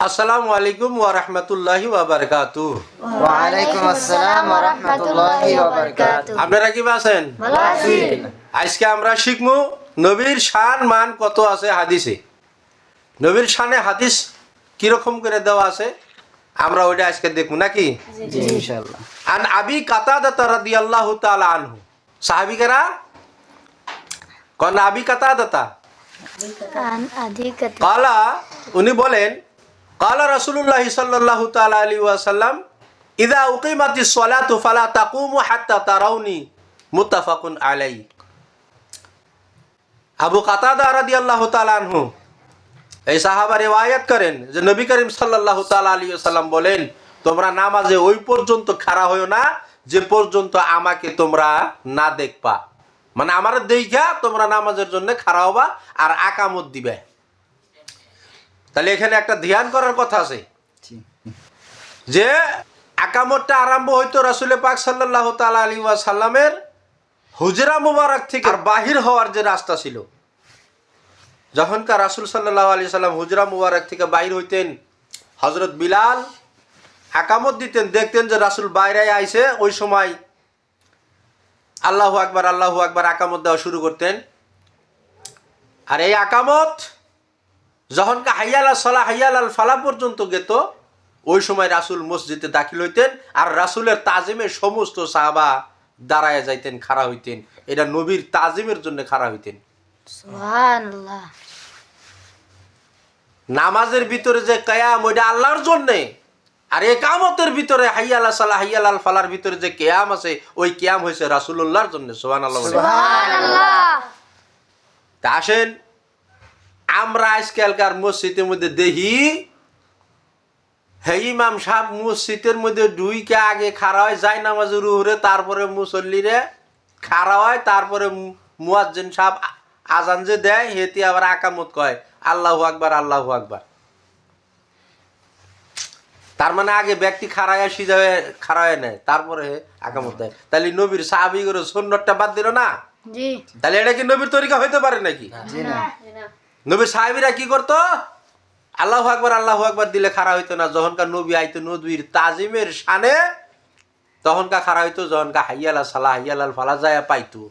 আসসালামু আলাইকুম ওয়া রাহমাতুল্লাহি ওয়া বারাকাতুহু। ওয়া আলাইকুম আসসালাম ওয়া রাহমাতুল্লাহি ওয়া বারাকাতুহু। আপনারা কি আছেন? ভালো আছি। আজকে আমরা শিখবো নবীর শান মান কত আছে হাদিসে। নবীর শানে হাদিস কিরকম করে দেওয়া আছে আমরা ওইটা আজকে দেখব নাকি? জি ইনশাআল্লাহ। আন আবি কাতাদা রাদিয়াল্লাহু তাআলা আনহু, সাহাবীরা কোন আবি কাতাদা কালা, উনি বলেন কালা রাসূলুল্লাহ সাল্লাল্লাহু তাআলা আলাইহি ওয়াসাল্লাম ইযা উকিমাতিস সালাতু ফালা তাকুমু হাত্তা তারাউনি, মুত্তাফাকুন আলাইহি। আবু কাতাদা রাদিয়াল্লাহু তাআলা আনহু এই সাহাবা রিওয়ায়াত করেন যে নবী করিম সাল্লাল্লাহু তাআলা আলাইহি ওয়াসাল্লাম বলেন, তোমরা নামাজে ওই পর্যন্ত খাড়া হইও না যে পর্যন্ত আমাকে তোমরা না দেখবা। মানে আমার দেখা তোমরা নামাজের জন্য খাড়া হবা আর আকামত দিবে। তাহলে এখানে একটা ধ্যান করার কথা আছে যে আকামতটা আরম্ভ হইতো রাসূল পাক সাল্লাল্লাহু তাআলা আলাইহি ওয়াসাল্লামের হুজরা মুবারক থেকে আর বাহির হওয়ার যে রাস্তা ছিল। যখনকার রাসূল সাল্লাল্লাহু আলাইহি সাল্লাম হুজরা মুবারক থেকে বাইর হইতেন, হযরত বিলাল আকামত দিতেন, দেখতেন যে রাসূল বাইরে আইছে, ওই সময় আল্লাহু আকবার আকামত দেওয়া শুরু করতেন। আর এই আকামত যখন হাইয়াল সালাহ হাইয়াল আল ফালা পর্যন্ত গেত, ওই সময় রাসূল মসজিদে দাখিল হইতেন আর রাসূলের তাজিমে সমস্ত সাহাবা দাঁড়ায় যাইতেন, খাড়া হইতেন। এটা নবীর তাজিমের জন্য খাড়া হইতেন। সুবহানাল্লাহ। নামাজের ভিতরে যে কিয়াম ওইটা আল্লাহর জন্য, আর ইকামতের ভিতরে হাইয়াল সালাহ হাইয়াল আল ফালার ভিতরে যে কিয়াম আছে ওই কিয়াম হইছে রাসূলুল্লাহর জন্য। সুবহানাল্লাহ। সুবহানাল্লাহ। তা আসেন আমরা আজকালকার মসজিদের মধ্যে দেখি হে ইমাম সাহেব মসজিদের মধ্যে ঢুইকে আগে খাড়া হয় যায় নামাজের উপরে, তারপরে মুসল্লিরে খাড়া হয়, তারপরে মুয়াজ্জিন সাহেব আজান যে দেয় হেতি আবার আকামত কয় আল্লাহু আকবার আল্লাহু আকবার। তার মানে আগে ব্যক্তি খাড়ায় সিজায় খাড়ায় নেয়, তারপরে আকামত দেয়। তাহলে নবীর সাহাবী করে সুন্নতটা বাদ দিল না? জি। তাহলে এটা কি নবীর তরিকা হইতে পারে নাকি? জি না। নবীর সাহাবীরা কি করতো? আল্লাহু আকবার দিলে খাড়া হইতো না। যখনকার নবী আইতো নবীর তাজিমের শানে তখনকার খাড়া হইতো, যখনকার হাইয়াল সালাহ হাইয়াল আল ফালা যায় পাইতো।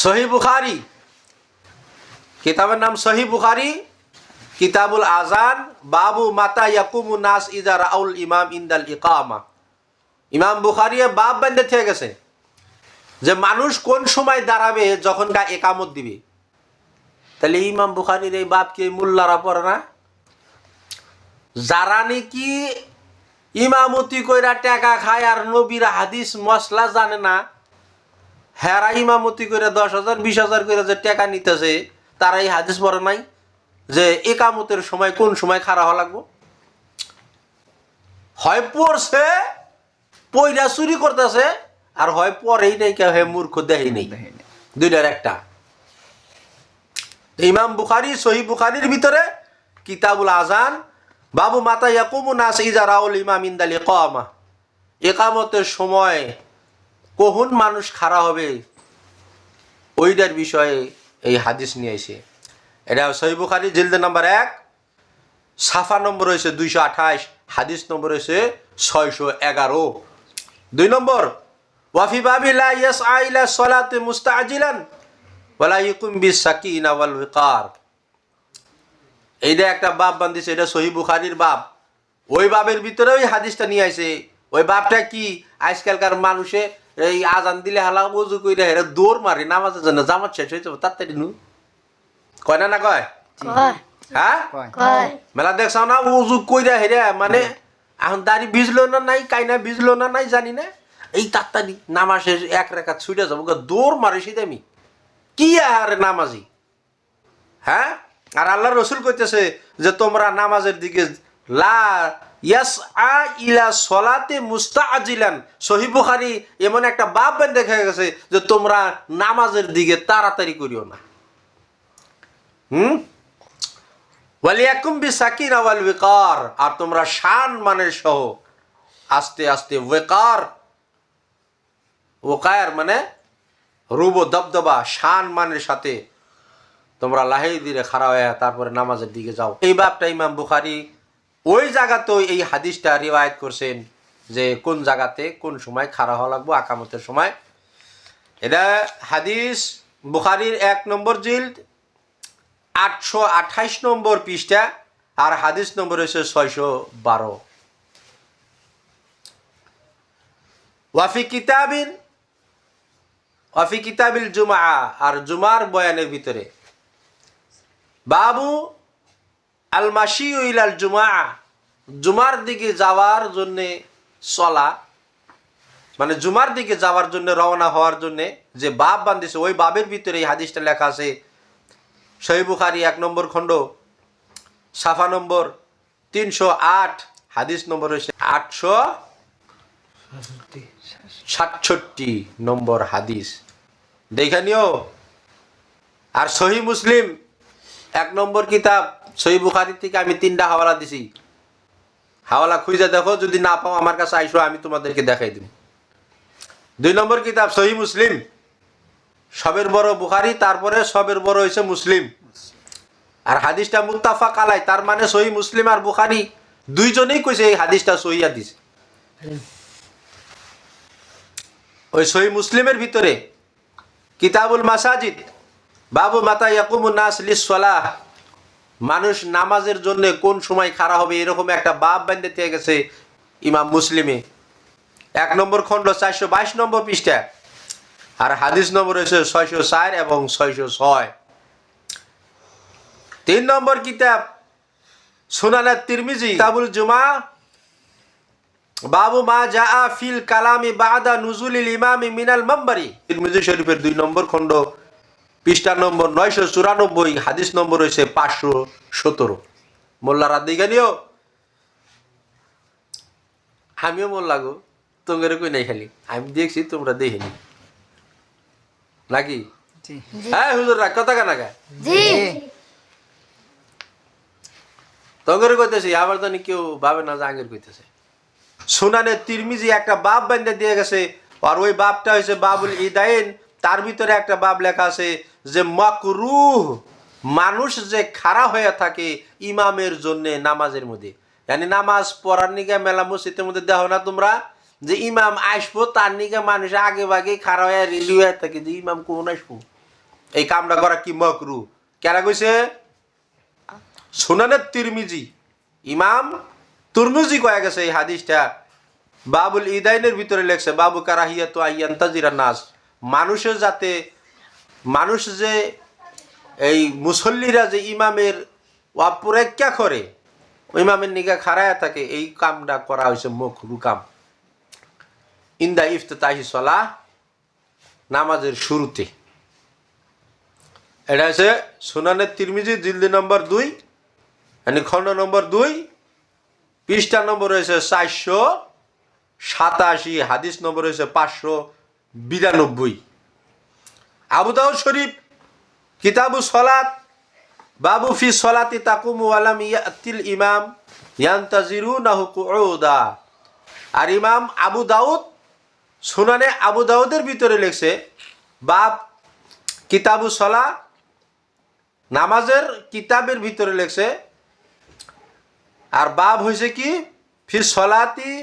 সহিহ বুখারী কিতাবের নাম সহিহ বুখারী, কিতাবুল আজান, বাবু মাতা ইয়াকুমুন নাস ইযা রাউল ইমাম ইনদাল ইকামা। ইমাম বুখারী বাব বান্ধে থেকে গেছে যে মানুষ কোন সময় দাঁড়াবে যখন একামত দিবে। তাহলে ইমাম বুখারীর এই বাপকে মোল্লারা পড়ে না? যারা নাকি ইমামতি কইরা টাকা খায় আর নবীর হাদিস মশলা জানে না, হেরা ইমামতি কইরা 10,000 20,000 করে যে টাকা নিতেছে, তারা এই হাদিস পড়ে নাই যে একামতের সময় কোন সময় খাড়া হওয়া লাগবো। হয় পড়ছে পয়রা চুরি করতেছে, আর হয় পরেই নাই, কেউ হে মূর্খ দেহি নেই, দুইটার একটা। ইমাম বুখারী সহিহ বুখারীর ভিতরে কিতাবুল আজান, বাবু মাতা ইয়াকুমুন নাস ইযা রাউল ইমাম ইনদাল ইকামা, ইকামতের সময় কখন মানুষ খাড়া হবে ওইটার বিষয়ে এই হাদিস নিয়ে এসে। এটা সহিহ বুখারী জিলদ নাম্বার 1, সাফা নম্বর হয়েছে 228, হাদিস নম্বর হয়েছে 611। 2 নম্বর, ওয়াফি বাবি লা ইয়াসআ ইলা সালাতি মুস্তাআজিলান ওয়ালা ইয়াকুম বিসাকিনা ওয়াল ওয়াকার। এইটা একটা বাব বান্ধিছে, এটা সহিহ বুখারীর বাব। ওই বাবের ভিতরে ওই হাদিসটা নিয়ে আইছে। ওই বাবটা কি? আজকালকার মানুষে এই আজান দিলে হালা ওযু কইরা হেরা দৌড় মারে নামাজের জন্য, জামাত শেষ হয়ে যাবে তাড়াতাড়ি নু। কয় না কয়? কয়। হ্যাঁ কয়। মেলা দেখছাও না ওযু কইরা হেরা, মানে এখন দাড়ি ভিজলো না নাই, কাইনা ভিজলো না নাই জানি না, এই তাড়াতাড়ি নামাজ শেষ এক রাকাত ছুটে যাবো, দৌড় মারে সিদামি। কি আর নামাজি? হ্যাঁ, আর আল্লাহ রসুল কইতেছে যে তোমরা নামাজের দিকে লা ইয়াসআ ইলা সলাতে মুস্তাআজিলান। সহিহ বুখারী এমন একটা বাব দেখা গেছে যে তোমরা নামাজের দিকে তাড়াতাড়ি করিও না। ওয়ালিয়াকুম বিসাকিনা ওয়াল ওয়াকার, আর তোমরা শান মানের সহ আস্তে আস্তে ওয়াকার, ওয়াকার মানে রুব দবদবা, শান মানের সাথে তোমরা লাহি দিলে খাড়া হয়ে তারপরে নামাজের দিকে যাও। এই বাবটা ইমাম বুখারী ওই জায়গাতেও এই হাদিসটা রিওয়ায়াত করছেন যে কোন জায়গাতে কোন সময় খাড়া হওয়া লাগবো আকামতের সময়। এটা হাদিস বুখারীর 1 নম্বর জিলদ 828 নম্বর পৃষ্ঠা, আর হাদিস নম্বর হচ্ছে 612। ওয়াফি কিতাবিল জুমা, আর জুমার বয়ানের ভিতরে বাবু আল মাশিউ ইলাল জুমা, জুমার দিকে যাওয়ার জন্য চলা, মানে জুমার দিকে যাওয়ার জন্য রওনা হওয়ার জন্য যে বাব বান্ধিছে ওই বাবের ভিতরে এই হাদিসটা লেখা আছে। সহিহ বুখারী 1 নম্বর খণ্ড সাফা নম্বর 308, হাদিস নম্বর হচ্ছে 867 নম্বর হাদিস, দেখে নিও। আর সহিহ মুসলিম 1 নম্বর কিতাব, সহিহ বুখারী থেকে আমি 3টা হাওয়ালা দিছি, হাওয়ালা খুঁজে দেখো, যদি না পাও আমার কাছে আইসো, আমি তোমাদেরকে দেখাই দিব। 2 নম্বর কিতাব সহিহ মুসলিম, সবের বড় বুখারী, তারপরে সবের বড় হয়েছে মুসলিম। আর হাদিসটা মুত্তাফাক আলাই, তার মানে সহিহ মুসলিম আর বুখারী দুইজনেই কইছে এই হাদিসটা সহিহ হাদিস। ওই সহিহ মুসলিমের ভিতরে কিতাবুল মাসাজিদ বাবু মাতা ইয়াকুমুন নাস লিস-সালাহ, মানুষ নামাজের জন্য কোন সময় খাড়া হবে এরকম একটা বাব বান্ধে দিয়ে গেছে ইমাম মুসলিমে 1 নম্বর খণ্ড 422 নম্বর পৃষ্ঠা, আর হাদিস নম্বর হচ্ছে 604 এবং 606। 3 নম্বর কিতাব সুনান তিরমিজি কিতাবুল জুমা বাবু মা জাআ ফিল কালামি বাদা নুজুলিল ইমামি মিনাল মামবারি, তিরমিজি শরীফের 2 নম্বর খণ্ড পৃষ্ঠা নম্বর 994, হাদিস নম্বর হয়েছে 517। মোল্লারা দিকে নিও, আমিও মোল্লা গো, তোমার কই নাই, খালি আমি দেখছি তোমরা দেখিনি নাকি? হ্যাঁ হুজুররা কথা কানা গা তোমার কইতেছি, আবার জানি কেউ ভাবে না যে আগের কইতেছে। সুনানে তিরমিজি একটা বাব বান্ধে দিয়ে গেছে, আর ওই বাবটা হয়েছে বাবুল ইদাইন, তার ভিতরে একটা বাব লেখা আছে যে মাকরুহ, মানুষ যে খাড়া হয়ে থাকে ইমামের জন্য নামাজের মধ্যে, মানে নামাজ পড়ার নিকে মেলা মসজিদের মধ্যে দেখো না তোমরা যে ইমাম আসবো, তার নিকে মানুষ আগে ভাগে খাড়া হয়ে রেডি হয়ে থাকে যে ইমাম কোন আসবো। এই কামটা করা কি মাকরুহ? কেরা কইছে? সুনানে তিরমিজি ইমাম তুরমুজি কয়ে গেছে এই হাদিসটা বাবুল ইদাইনের ভিতরে লেখছে বাবু কারাহিয়াতু আইয়ান্তাজিরান নাস, মানুষের যাতে মানুষ যে এই মুসল্লিরা যে ইমামের অপরেক্ষা করে ইমামের নিগা খাড়ায় থাকে, এই কামটা করা হয়েছে মাকরুহ কাম। ইনদা ইফতিতাহি সালাহ, নামাজের শুরুতে। এটা হচ্ছে সুনানে তিরমিজি জিলদ নম্বর 2, মানে খণ্ড নম্বর 2, পৃষ্ঠা নম্বর হয়েছে 487, হাদিস নম্বর হয়েছে 592। আবু দাউদ শরীফ কিতাবু সলাত বাবু ফি সলাতি তাকুমু ওয়া লাম ইয়াতিল ইমাম ইয়ান্তাজিরুনাহু কুউদা, আর ইমাম আবু দাউদ সুনানে আবু দাউদের ভিতরে লেখছে বাব কিতাবু সলা, নামাজের কিতাবের ভিতরে লেখছে, আর বাব হয়েছে কি ফি সলাতি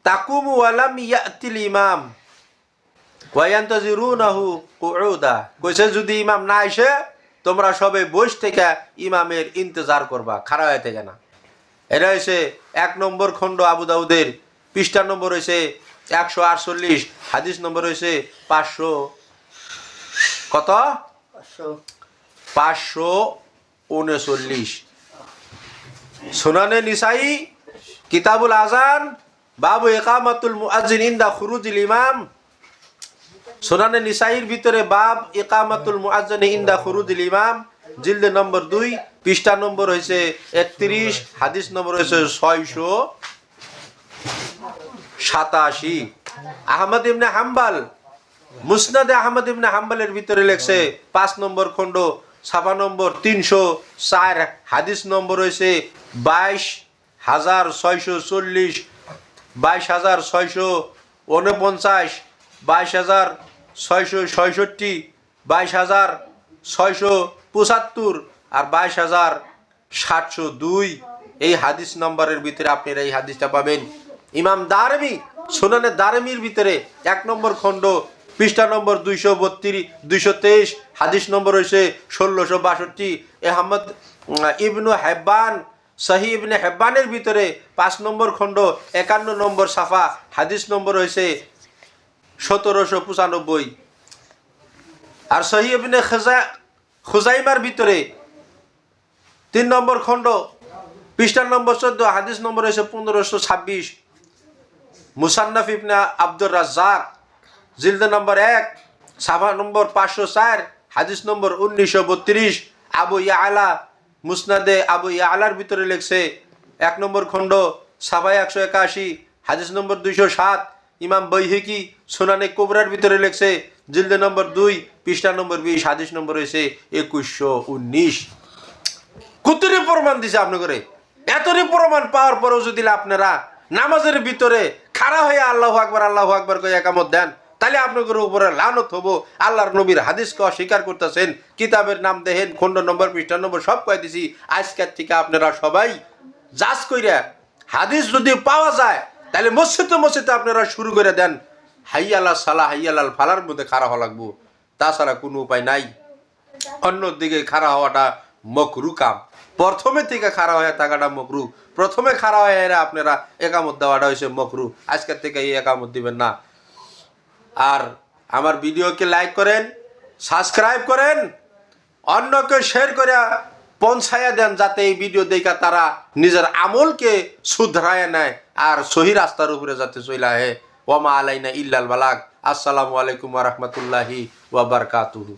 তাকুমু ওয়া লাম ইয়াতিল ইমাম ওয়া ইয়ান্তাজিরুনাহু কুউদা, কইছে যদি ইমাম না আসে তোমরা সবে বসে থেকে ইমামের ইন্তজার করবা, খাড়া হয়ে থেকে না। এটা হয়েছে 1 নম্বর খণ্ড আবু দাউদের, পৃষ্ঠা নম্বর হয়েছে 148, হাদিস নম্বর হয়েছে 500 কত 539। সুনানে নিসাই কিতাবুল আযান বাবু ইকামাতুল মুআজ্জিন ইনদা খুরুজিল ইমাম, সুনানে নিসাইর ভিতরে বাব ইকামাতুল মুআজ্জিন ইনদা খুরুজিল ইমাম, জিলদ নম্বর 2, পৃষ্ঠা নম্বর হয়েছে 31, হাদিস নম্বর হয়েছে 687। আহমদ ইবনে হাম্বল মুসনাদে আহমদ ইবনে হাম্বলের ভিতরে লেখছে 5 নম্বর খণ্ড ছাপা নম্বর 304, হাদিস নম্বর হয়েছে 22,640, 22,649, 22,666, 22,667, 675 আর 22,702 এই হাদিস নম্বরের ভিতরে আপনারা এই হাদিসটা পাবেন। ইমাম দারমি সুনানে দারমির ভিতরে 1 নম্বর খণ্ড পৃষ্ঠা নম্বর 223 হাদিস নম্বর হয়েছে 1662। আহমদ ইবনু হেব্বান সহি ইবনে হেব্বানের ভিতরে 5 নম্বর খণ্ড 51 নম্বর সাফা হাদিস নম্বর হয়েছে 1795। আর সহি ইবনে খুজাইমার ভিতরে 3 নম্বর খণ্ড পৃষ্ঠা নম্বর 14 হাদিস নম্বর হয়েছে 1526। মুসান্নাফ ইবনে আব্দুর রাজ্জাক জিলদ নম্বর 1 সাফা নম্বর 504 হাদিস নম্বর 1932। আবু ইয়ালা মুসনাদে আবু ইয়ালার ভিতরে লেখছে 1 নম্বর খণ্ড সাফা 181 হাদিস নম্বর 207। ইমাম বাইহাকি সুনানে কুবরার ভিতরে লেখছে জিলদ নম্বর 2 পৃষ্ঠা নম্বর 20 হাদিস নম্বর হয়েছে 2119। কতরি প্রমাণ দিছে আপনি করে, এতরি প্রমাণ পাওয়ার পরেও যদি আপনারা নামাজের ভিতরে খাড়া হয়ে আল্লাহু আকবার করে একামত দেন, তাহলে আপনাদের উপরে লানত হবো। আল্লাহর নবীর হাদিসকে অস্বীকার করতেছেন, কিতাবের নাম দেখেন, খণ্ড নম্বর পৃষ্ঠা নম্বর সব কয়ে দিছি। আজকের থেকে আপনারা সবাই জাজ কইরা হাদিস যদি পাওয়া যায় তাহলে মসজিদে আপনারা শুরু করে দেন, হাইয়ালা সালা হাইয়ালাল ফালার মধ্যে খাড়া হওয়া লাগবো, তাছাড়া কোনো উপায় নাই। অন্যদিকে খাড়া হওয়াটা মকরু কাম, প্রথমে থেকে খাড়া হয়ে থাকাটা মকরু, প্রথমে খাড়া হয়ে আপনারা একামত দেওয়াটা হয়েছে মকরু। আজকের থেকে এই একামত দিবেন না। আর আমার ভিডিওকে লাইক করেন, সাবস্ক্রাইব করেন, অন্যকে শেয়ার করে পৌঁছায়া দেন, যাতে এই ভিডিও দেখা তারা নিজের আমলকে শুধরায় নেয় আর সহি রাস্তার উপরে যাতে চলে আহে। ওমা আলাইনা ইল্লাল বালাগ। আসসালামু আলাইকুম ওয়া রাহমাতুল্লাহি ওয়া বারাকাতুহু।